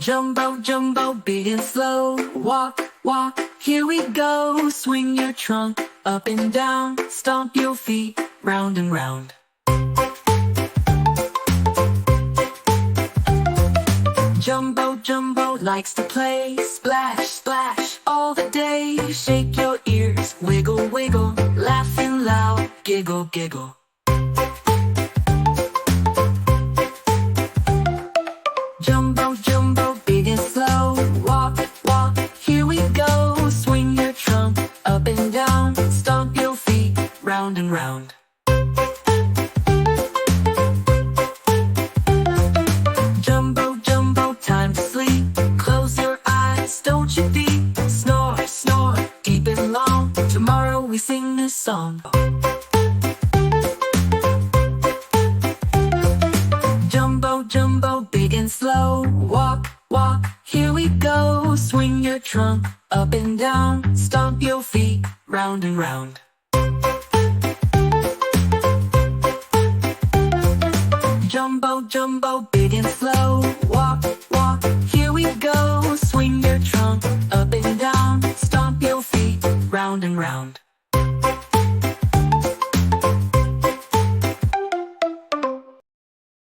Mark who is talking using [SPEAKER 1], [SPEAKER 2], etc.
[SPEAKER 1] Jumbo, jumbo, big and slow. Walk, walk, here we go. Swing your trunk up and down. Stomp your feet round and round. Jumbo, jumbo likes to play. Splash, splash, all the day. Shake your ears, wiggle, wiggle. Laughing loud, giggle, giggle. Jumbo, jumbo, big and slow. Walk, walk, here we go. Swing your trunk up and down. Stomp your feet round and round. Jumbo, jumbo, time to sleep. Close your eyes, don't you peep. Snore, snore, deep and long. Tomorrow we sing this song. Jumbo, jumbo, big and slow. Walk, walk, here we go. Swing your trunk up and down. Stomp your feet round and round. Jumbo, jumbo, big and slow. Walk, walk, here we go. Swing your trunk up and down. Stomp your feet round and round.